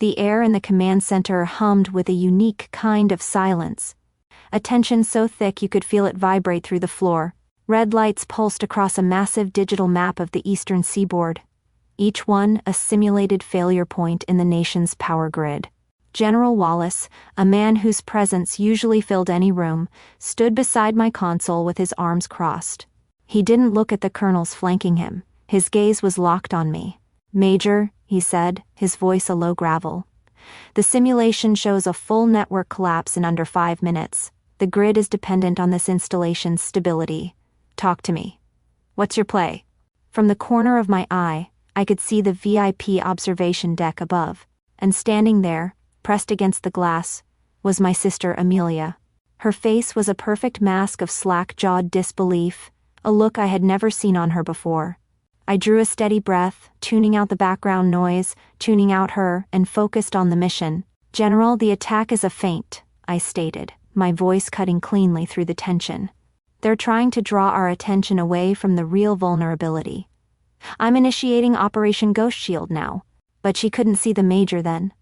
The air in the command center hummed with a unique kind of silence. A tension so thick you could feel it vibrate through the floor. Red lights pulsed across a massive digital map of the eastern seaboard, each one a simulated failure point in the nation's power grid. General Wallace, a man whose presence usually filled any room, stood beside my console with his arms crossed. He didn't look at the colonels flanking him. His gaze was locked on me. "Major," he said, his voice a low gravel. "The simulation shows a full network collapse in under 5 minutes. The grid is dependent on this installation's stability. Talk to me. What's your play?" From the corner of my eye, I could see the VIP observation deck above, and standing there, pressed against the glass, was my sister Amelia. Her face was a perfect mask of slack-jawed disbelief, a look I had never seen on her before. I drew a steady breath, tuning out the background noise, tuning out her, and focused on the mission. "General, the attack is a feint," I stated, my voice cutting cleanly through the tension. "They're trying to draw our attention away from the real vulnerability. I'm initiating Operation Ghost Shield now." But she couldn't see the Major then.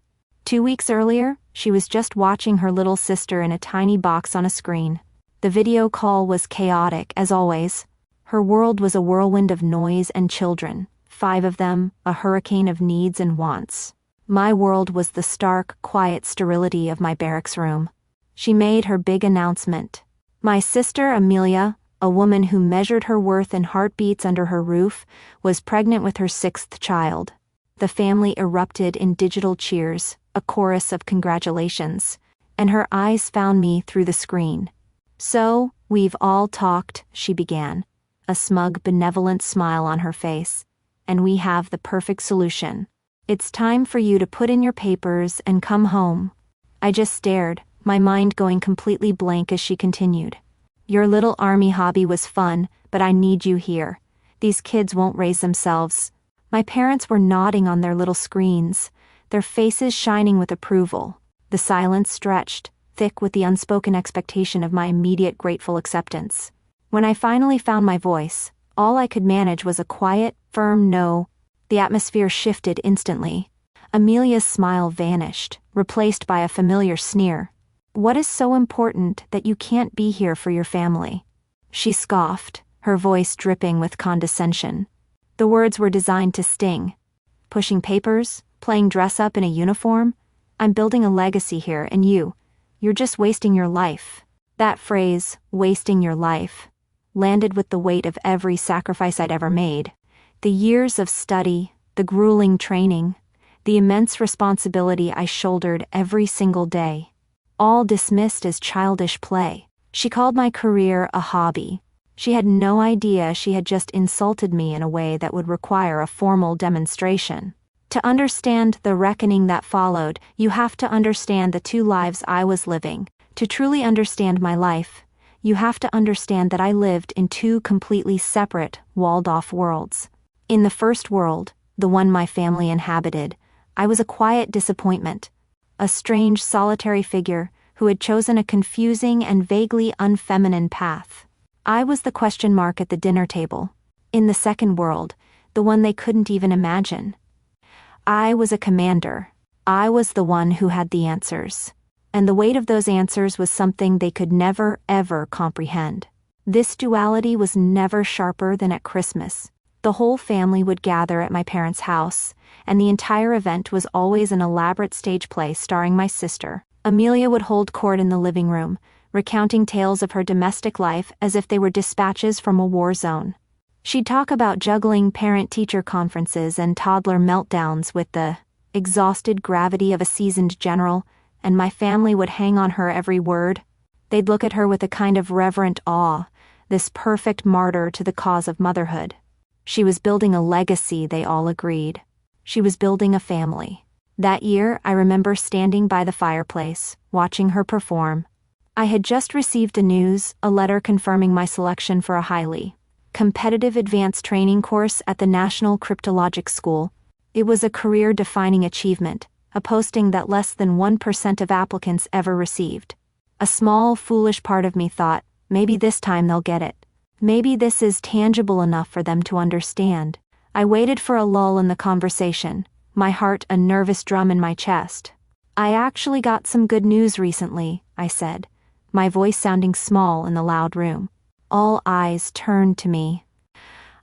2 weeks earlier, she was just watching her little sister in a tiny box on a screen. The video call was chaotic, as always. Her world was a whirlwind of noise and children, 5 of them, a hurricane of needs and wants. My world was the stark, quiet sterility of my barracks room. She made her big announcement. My sister Amelia, a woman who measured her worth in heartbeats under her roof, was pregnant with her 6th child. The family erupted in digital cheers, a chorus of congratulations, and her eyes found me through the screen. "So, we've all talked," she began, a smug, benevolent smile on her face, "and we have the perfect solution. It's time for you to put in your papers and come home." I just stared, my mind going completely blank as she continued. "Your little army hobby was fun, but I need you here. These kids won't raise themselves." My parents were nodding on their little screens, their faces shining with approval. The silence stretched, thick with the unspoken expectation of my immediate grateful acceptance. When I finally found my voice, all I could manage was a quiet, firm no. The atmosphere shifted instantly. Amelia's smile vanished, replaced by a familiar sneer. "What is so important that you can't be here for your family?" She scoffed, her voice dripping with condescension. The words were designed to sting. "Pushing papers? Playing dress-up in a uniform? I'm building a legacy here, and you're just wasting your life." That phrase, "wasting your life," landed with the weight of every sacrifice I'd ever made. The years of study, the grueling training, the immense responsibility I shouldered every single day. All dismissed as childish play. She called my career a hobby. She had no idea she had just insulted me in a way that would require a formal demonstration. To understand the reckoning that followed, you have to understand the 2 lives I was living. To truly understand my life, you have to understand that I lived in 2 completely separate, walled-off worlds. In the first world, the one my family inhabited, I was a quiet disappointment, a strange, solitary figure who had chosen a confusing and vaguely unfeminine path. I was the question mark at the dinner table. In the second world, the one they couldn't even imagine, I was a commander. I was the one who had the answers. And the weight of those answers was something they could never, ever comprehend. This duality was never sharper than at Christmas. The whole family would gather at my parents' house, and the entire event was always an elaborate stage play starring my sister. Amelia would hold court in the living room, recounting tales of her domestic life as if they were dispatches from a war zone. She'd talk about juggling parent-teacher conferences and toddler meltdowns with the exhausted gravity of a seasoned general, and my family would hang on her every word. They'd look at her with a kind of reverent awe, this perfect martyr to the cause of motherhood. She was building a legacy, they all agreed. She was building a family. That year, I remember standing by the fireplace, watching her perform. I had just received a letter confirming my selection for a highly competitive advanced training course at the National Cryptologic School. It was a career-defining achievement, a posting that less than 1% of applicants ever received. A small, foolish part of me thought, maybe this time they'll get it. Maybe this is tangible enough for them to understand. I waited for a lull in the conversation, my heart a nervous drum in my chest. "I actually got some good news recently," I said, my voice sounding small in the loud room. All eyes turned to me.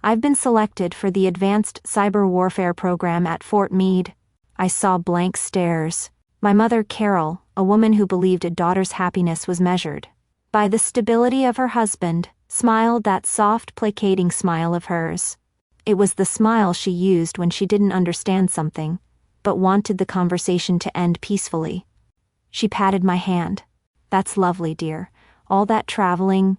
"I've been selected for the Advanced Cyber Warfare program at Fort Meade." I saw blank stares. My mother, Carol, a woman who believed a daughter's happiness was measured by the stability of her husband, smiled that soft, placating smile of hers. It was the smile she used when she didn't understand something, but wanted the conversation to end peacefully. She patted my hand. "That's lovely, dear. All that traveling.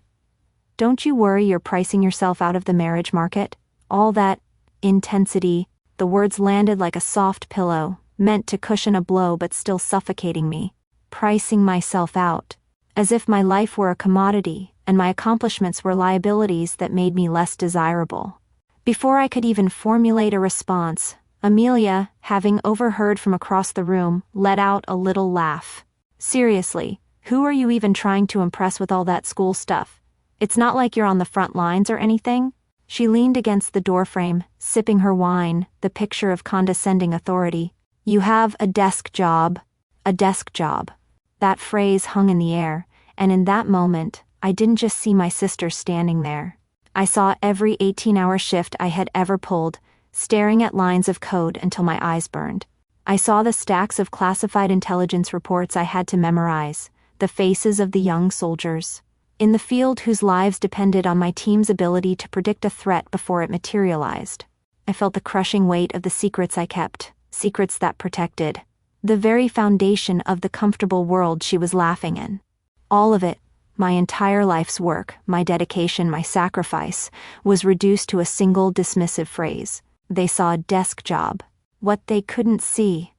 Don't you worry you're pricing yourself out of the marriage market? All that intensity." The words landed like a soft pillow, meant to cushion a blow but still suffocating me. Pricing myself out. As if my life were a commodity, and my accomplishments were liabilities that made me less desirable. Before I could even formulate a response, Amelia, having overheard from across the room, let out a little laugh. "Seriously, who are you even trying to impress with all that school stuff? It's not like you're on the front lines or anything." She leaned against the doorframe, sipping her wine, the picture of condescending authority. "You have a desk job." A desk job. That phrase hung in the air, and in that moment, I didn't just see my sister standing there. I saw every 18-hour shift I had ever pulled, staring at lines of code until my eyes burned. I saw the stacks of classified intelligence reports I had to memorize, the faces of the young soldiers in the field whose lives depended on my team's ability to predict a threat before it materialized. I felt the crushing weight of the secrets I kept, secrets that protected the very foundation of the comfortable world she was laughing in. All of it, my entire life's work, my dedication, my sacrifice, was reduced to a single dismissive phrase. They saw a desk job. What they couldn't see,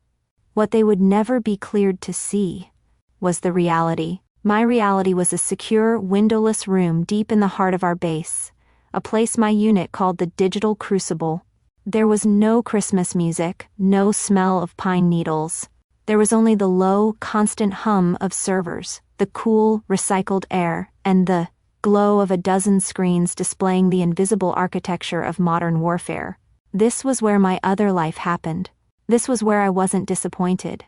what they would never be cleared to see, was the reality. My reality was a secure, windowless room deep in the heart of our base, a place my unit called the Digital Crucible. There was no Christmas music, no smell of pine needles. There was only the low, constant hum of servers, the cool, recycled air, and the glow of a dozen screens displaying the invisible architecture of modern warfare. This was where my other life happened. This was where I wasn't disappointed.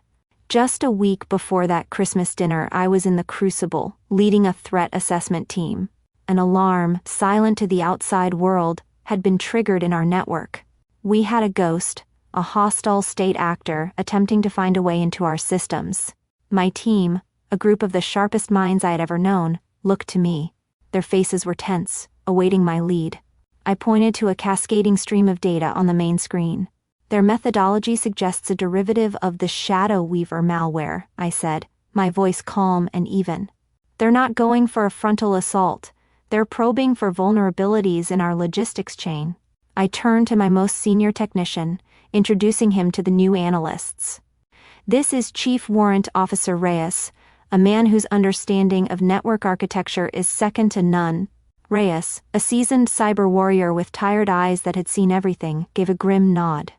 Just a week before that Christmas dinner, I was in the Crucible, leading a threat assessment team. An alarm, silent to the outside world, had been triggered in our network. We had a ghost, a hostile state actor attempting to find a way into our systems. My team, a group of the sharpest minds I had ever known, looked to me. Their faces were tense, awaiting my lead. I pointed to a cascading stream of data on the main screen. "Their methodology suggests a derivative of the Shadow Weaver malware," I said, my voice calm and even. "They're not going for a frontal assault. They're probing for vulnerabilities in our logistics chain." I turned to my most senior technician, introducing him to the new analysts. "This is Chief Warrant Officer Reyes, a man whose understanding of network architecture is second to none." Reyes, a seasoned cyber warrior with tired eyes that had seen everything, gave a grim nod.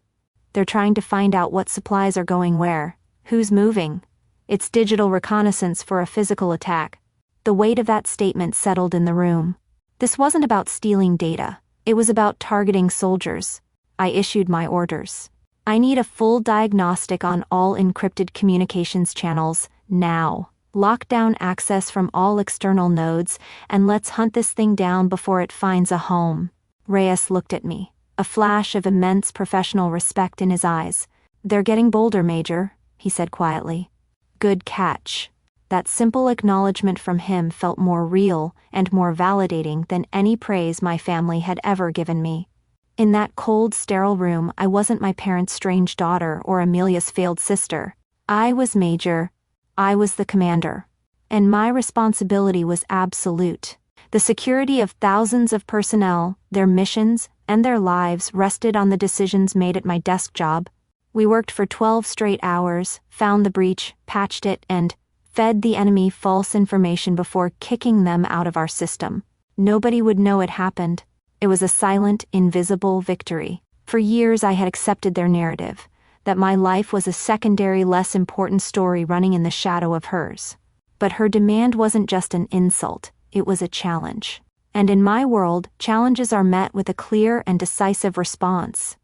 "They're trying to find out what supplies are going where, who's moving. It's digital reconnaissance for a physical attack." The weight of that statement settled in the room. This wasn't about stealing data. It was about targeting soldiers. I issued my orders. "I need a full diagnostic on all encrypted communications channels, now. Lock down access from all external nodes, and let's hunt this thing down before it finds a home." Reyes looked at me, a flash of immense professional respect in his eyes. "They're getting bolder, Major," he said quietly. "Good catch." That simple acknowledgement from him felt more real and more validating than any praise my family had ever given me. In that cold, sterile room, I wasn't my parents' strange daughter or Amelia's failed sister. I was Major. I was the commander. And my responsibility was absolute. The security of thousands of personnel, their missions, and their lives rested on the decisions made at my desk job. We worked for 12 straight hours, found the breach, patched it, and fed the enemy false information before kicking them out of our system. Nobody would know it happened. It was a silent, invisible victory. For years I had accepted their narrative, that my life was a secondary, less important story running in the shadow of hers. But her demand wasn't just an insult, it was a challenge. And in my world, challenges are met with a clear and decisive response.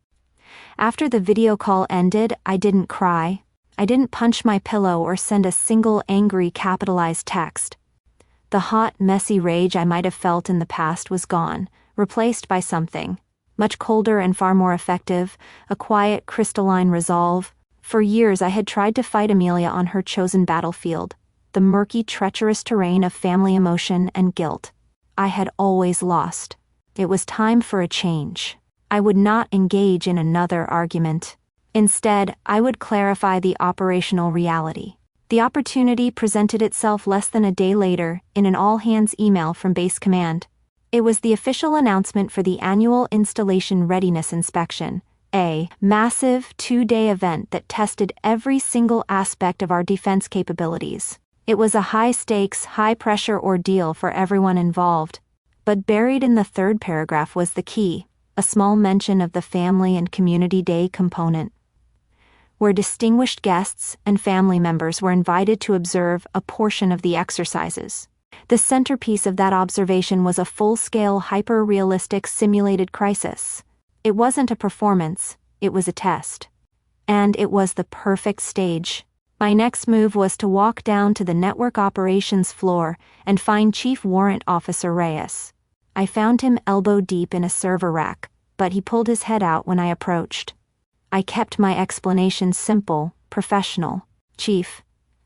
After the video call ended, I didn't cry. I didn't punch my pillow or send a single angry capitalized text. The hot, messy rage I might have felt in the past was gone, replaced by something much colder and far more effective, a quiet, crystalline resolve. For years I had tried to fight Amelia on her chosen battlefield, the murky, treacherous terrain of family emotion and guilt. I had always lost. It was time for a change. I would not engage in another argument. Instead, I would clarify the operational reality. The opportunity presented itself less than a day later in an all-hands email from Base Command. It was the official announcement for the annual Installation Readiness Inspection, a massive 2-day event that tested every single aspect of our defense capabilities. It was a high-stakes, high-pressure ordeal for everyone involved. But buried in the third paragraph was the key, a small mention of the Family and Community Day component, where distinguished guests and family members were invited to observe a portion of the exercises. The centerpiece of that observation was a full-scale, hyper-realistic simulated crisis. It wasn't a performance, it was a test. And it was the perfect stage. My next move was to walk down to the network operations floor and find Chief Warrant Officer Reyes. I found him elbow-deep in a server rack, but he pulled his head out when I approached. I kept my explanation simple, professional. Chief,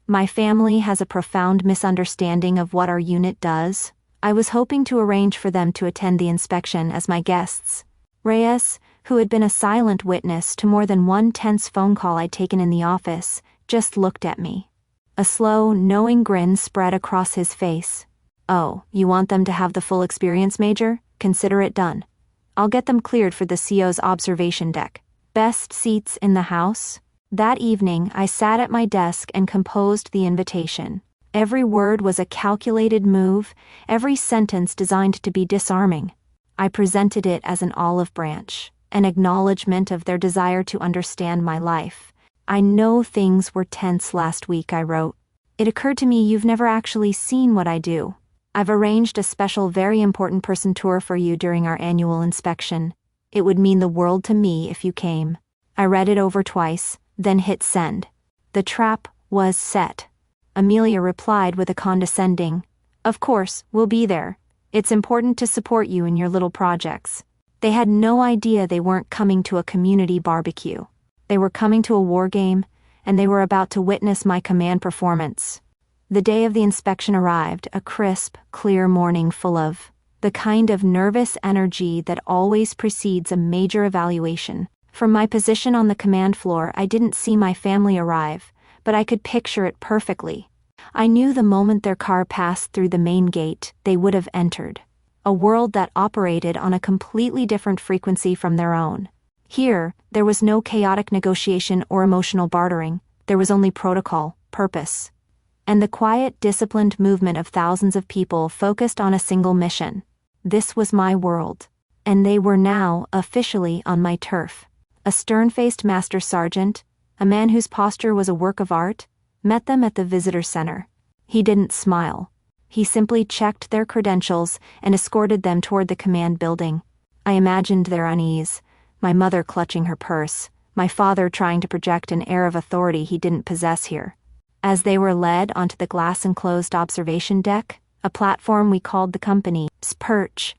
my family has a profound misunderstanding of what our unit does. I was hoping to arrange for them to attend the inspection as my guests. Reyes, who had been a silent witness to more than one tense phone call I'd taken in the office, just looked at me. A slow, knowing grin spread across his face. Oh, you want them to have the full experience, Major? Consider it done. I'll get them cleared for the CO's observation deck. Best seats in the house? That evening, I sat at my desk and composed the invitation. Every word was a calculated move, every sentence designed to be disarming. I presented it as an olive branch, an acknowledgement of their desire to understand my life. I know things were tense last week, I wrote. It occurred to me you've never actually seen what I do. I've arranged a special very important person tour for you during our annual inspection. It would mean the world to me if you came. I read it over twice, then hit send. The trap was set. Amelia replied with a condescending, "Of course, we'll be there. It's important to support you in your little projects." They had no idea they weren't coming to a community barbecue. They were coming to a war game, and they were about to witness my command performance. The day of the inspection arrived, a crisp, clear morning full of the kind of nervous energy that always precedes a major evaluation. From my position on the command floor, I didn't see my family arrive, but I could picture it perfectly. I knew the moment their car passed through the main gate, they would have entered a world that operated on a completely different frequency from their own. Here, there was no chaotic negotiation or emotional bartering. There was only protocol, purpose, and the quiet, disciplined movement of thousands of people focused on a single mission. This was my world, and they were now officially on my turf. A stern-faced master sergeant, a man whose posture was a work of art, met them at the visitor center. He didn't smile. He simply checked their credentials and escorted them toward the command building. I imagined their unease, my mother clutching her purse, my father trying to project an air of authority he didn't possess here. As they were led onto the glass-enclosed observation deck, a platform we called the company's perch,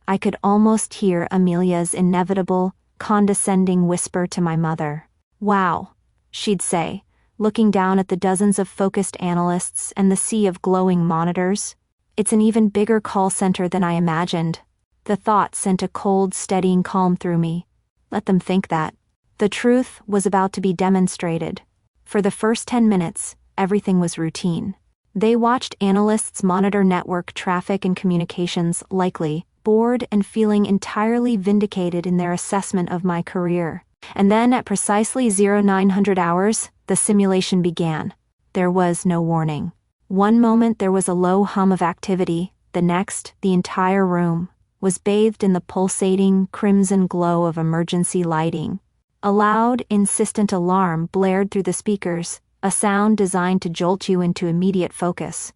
I could almost hear Amelia's inevitable, condescending whisper to my mother. "Wow," she'd say, looking down at the dozens of focused analysts and the sea of glowing monitors. "It's an even bigger call center than I imagined." The thought sent a cold, steadying calm through me. Let them think that. The truth was about to be demonstrated. For the first 10 minutes, everything was routine. They watched analysts monitor network traffic and communications, likely bored and feeling entirely vindicated in their assessment of my career. And then at precisely 0900 hours, the simulation began. There was no warning. One moment there was a low hum of activity, the next, the entire room was bathed in the pulsating, crimson glow of emergency lighting. A loud, insistent alarm blared through the speakers, a sound designed to jolt you into immediate focus.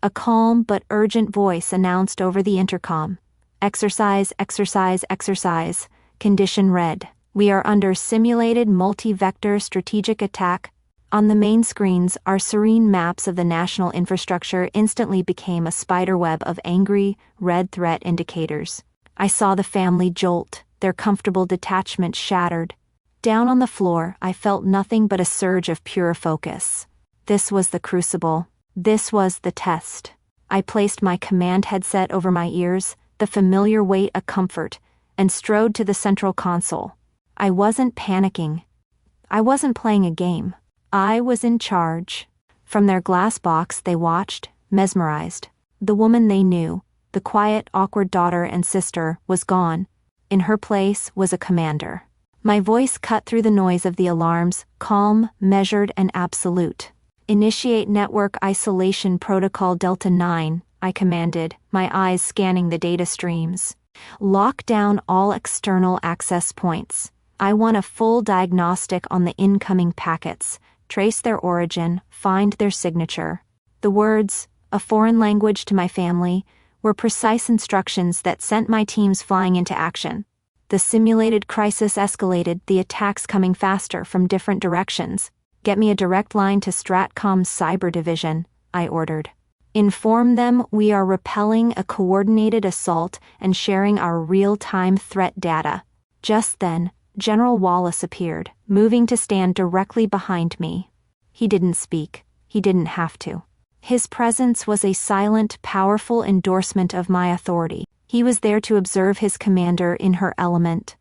A calm but urgent voice announced over the intercom, "Exercise, exercise, exercise. Condition red." We are under simulated multi-vector strategic attack. On the main screens, our serene maps of the national infrastructure instantly became a spiderweb of angry, red threat indicators. I saw the family jolt, their comfortable detachment shattered. Down on the floor, I felt nothing but a surge of pure focus. This was the crucible. This was the test. I placed my command headset over my ears, the familiar weight a comfort, and strode to the central console. I wasn't panicking. I wasn't playing a game. I was in charge. From their glass box they watched, mesmerized. The woman they knew, the quiet, awkward daughter and sister, was gone. In her place was a commander. My voice cut through the noise of the alarms, calm, measured, and absolute. "Initiate network isolation protocol Delta 9, I commanded, my eyes scanning the data streams. "Lock down all external access points. I want a full diagnostic on the incoming packets. Trace their origin, find their signature." The words, a foreign language to my family, were precise instructions that sent my teams flying into action. The simulated crisis escalated, the attacks coming faster from different directions. "Get me a direct line to Stratcom's cyber division," I ordered. "Inform them we are repelling a coordinated assault and sharing our real-time threat data." Just then, General Wallace appeared, moving to stand directly behind me. He didn't speak. He didn't have to. His presence was a silent, powerful endorsement of my authority. He was there to observe his commander in her element.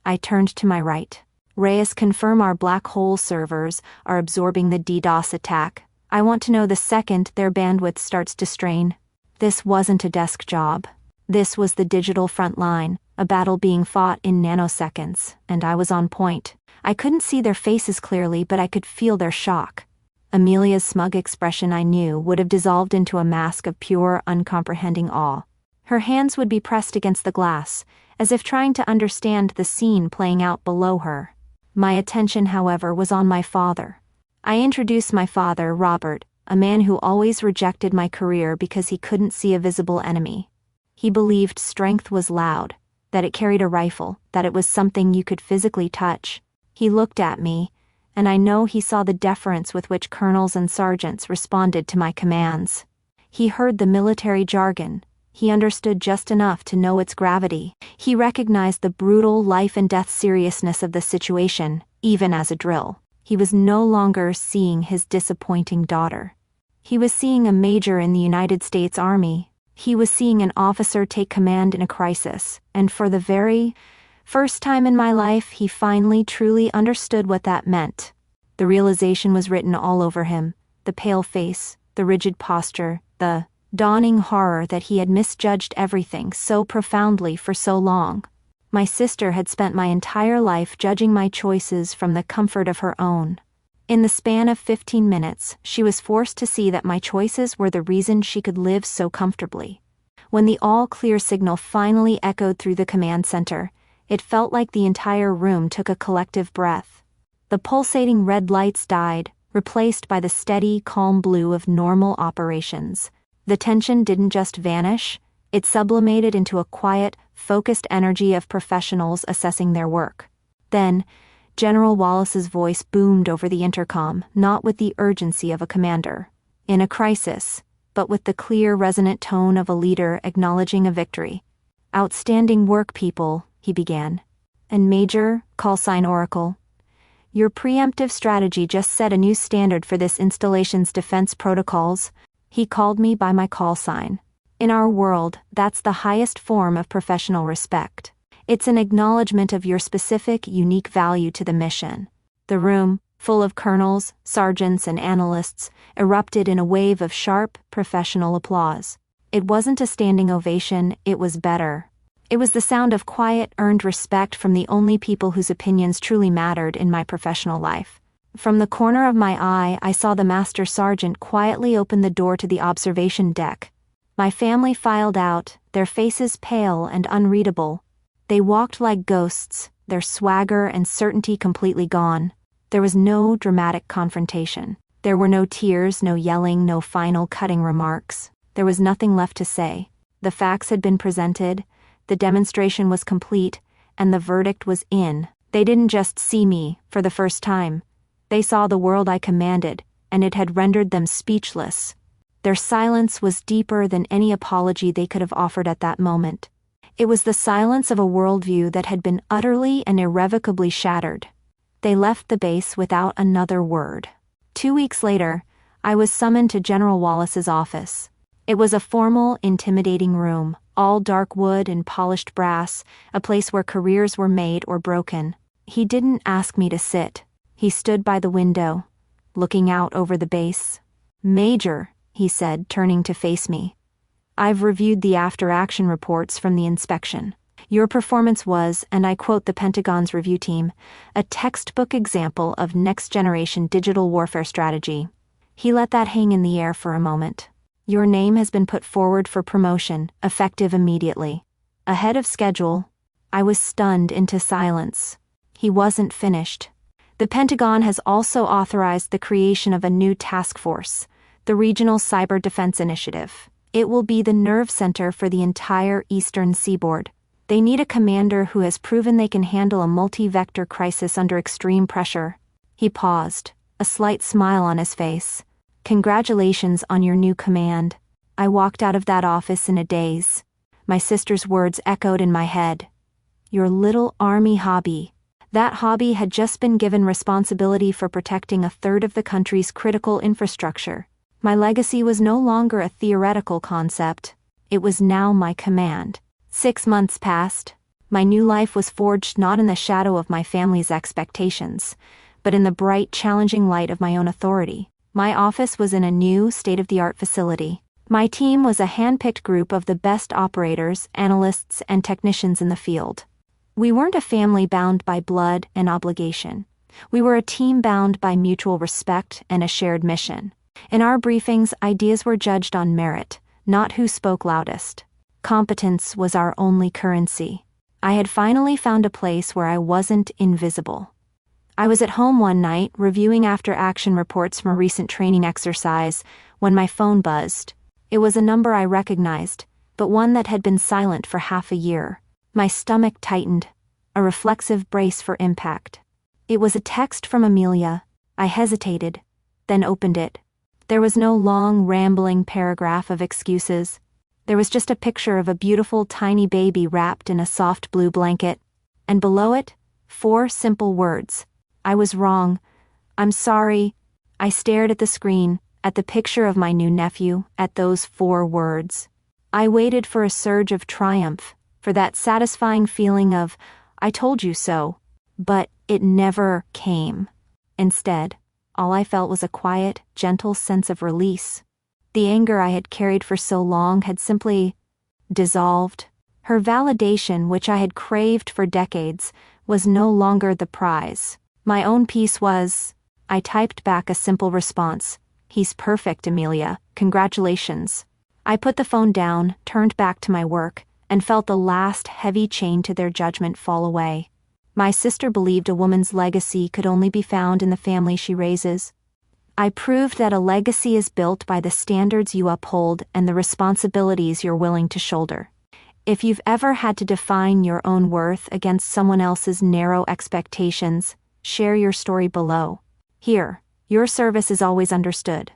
I turned to my right. "Reyes, confirm our black hole servers are absorbing the DDoS attack. I want to know the second their bandwidth starts to strain." This wasn't a desk job. This was the digital front line, a battle being fought in nanoseconds, and I was on point. I couldn't see their faces clearly, but I could feel their shock. Amelia's smug expression, I knew, would have dissolved into a mask of pure, uncomprehending awe. Her hands would be pressed against the glass, as if trying to understand the scene playing out below her. My attention, however, was on my father. I introduced my father, Robert, a man who always rejected my career because he couldn't see a visible enemy. He believed strength was loud, that it carried a rifle, that it was something you could physically touch. He looked at me, and I know he saw the deference with which colonels and sergeants responded to my commands. He heard the military jargon. He understood just enough to know its gravity. He recognized the brutal life-and-death seriousness of the situation, even as a drill. He was no longer seeing his disappointing daughter. He was seeing a major in the United States Army. He was seeing an officer take command in a crisis, and for the very first time in my life, he finally truly understood what that meant. The realization was written all over him, the pale face, the rigid posture, the dawning horror that he had misjudged everything so profoundly for so long. My sister had spent my entire life judging my choices from the comfort of her own. In the span of 15 minutes, she was forced to see that my choices were the reason she could live so comfortably. When the all-clear signal finally echoed through the command center, it felt like the entire room took a collective breath. The pulsating red lights died, replaced by the steady, calm blue of normal operations. The tension didn't just vanish, it sublimated into a quiet, focused energy of professionals assessing their work. Then, General Wallace's voice boomed over the intercom, not with the urgency of a commander in a crisis, but with the clear, resonant tone of a leader acknowledging a victory. "Outstanding work, people," he began. "And Major, callsign Oracle, your preemptive strategy just set a new standard for this installation's defense protocols." He called me by my call sign. In our world, that's the highest form of professional respect. It's an acknowledgement of your specific, unique value to the mission. The room, full of colonels, sergeants, and analysts, erupted in a wave of sharp, professional applause. It wasn't a standing ovation, it was better. It was the sound of quiet, earned respect from the only people whose opinions truly mattered in my professional life. From the corner of my eye, I saw the master sergeant quietly open the door to the observation deck. My family filed out, their faces pale and unreadable. They walked like ghosts, their swagger and certainty completely gone. There was no dramatic confrontation. There were no tears, no yelling, no final cutting remarks. There was nothing left to say. The facts had been presented, the demonstration was complete, and the verdict was in. They didn't just see me, for the first time. They saw the world I commanded, and it had rendered them speechless. Their silence was deeper than any apology they could have offered at that moment. It was the silence of a worldview that had been utterly and irrevocably shattered. They left the base without another word. 2 weeks later, I was summoned to General Wallace's office. It was a formal, intimidating room, all dark wood and polished brass, a place where careers were made or broken. He didn't ask me to sit. He stood by the window, looking out over the base. "Major," he said, turning to face me. "I've reviewed the after-action reports from the inspection. Your performance was, and I quote the Pentagon's review team, a textbook example of next-generation digital warfare strategy." He let that hang in the air for a moment. "Your name has been put forward for promotion, effective immediately. Ahead of schedule." I was stunned into silence. He wasn't finished. "The Pentagon has also authorized the creation of a new task force, the Regional Cyber Defense Initiative. It will be the nerve center for the entire eastern seaboard. They need a commander who has proven they can handle a multi-vector crisis under extreme pressure." He paused, a slight smile on his face. "Congratulations on your new command." I walked out of that office in a daze. My sister's words echoed in my head. "Your little army hobby." That hobby had just been given responsibility for protecting a third of the country's critical infrastructure. My legacy was no longer a theoretical concept. It was now my command. 6 months passed. My new life was forged not in the shadow of my family's expectations, but in the bright, challenging light of my own authority. My office was in a new, state-of-the-art facility. My team was a hand-picked group of the best operators, analysts, and technicians in the field. We weren't a family bound by blood and obligation. We were a team bound by mutual respect and a shared mission. In our briefings, ideas were judged on merit, not who spoke loudest. Competence was our only currency. I had finally found a place where I wasn't invisible. I was at home one night, reviewing after-action reports from a recent training exercise, when my phone buzzed. It was a number I recognized, but one that had been silent for half a year. My stomach tightened, a reflexive brace for impact. It was a text from Amelia. I hesitated, then opened it. There was no long, rambling paragraph of excuses. There was just a picture of a beautiful, tiny baby wrapped in a soft blue blanket. And below it, 4 simple words. "I was wrong. I'm sorry." I stared at the screen, at the picture of my new nephew, at those 4 words. I waited for a surge of triumph, for that satisfying feeling of, "I told you so," but it never came. Instead, all I felt was a quiet, gentle sense of release. The anger I had carried for so long had simply dissolved. Her validation, which I had craved for decades, was no longer the prize. My own peace was. I typed back a simple response. "He's perfect, Amelia. Congratulations." I put the phone down, turned back to my work, and felt the last heavy chain to their judgment fall away. My sister believed a woman's legacy could only be found in the family she raises. I proved that a legacy is built by the standards you uphold and the responsibilities you're willing to shoulder. If you've ever had to define your own worth against someone else's narrow expectations, share your story below. Here, your service is always understood.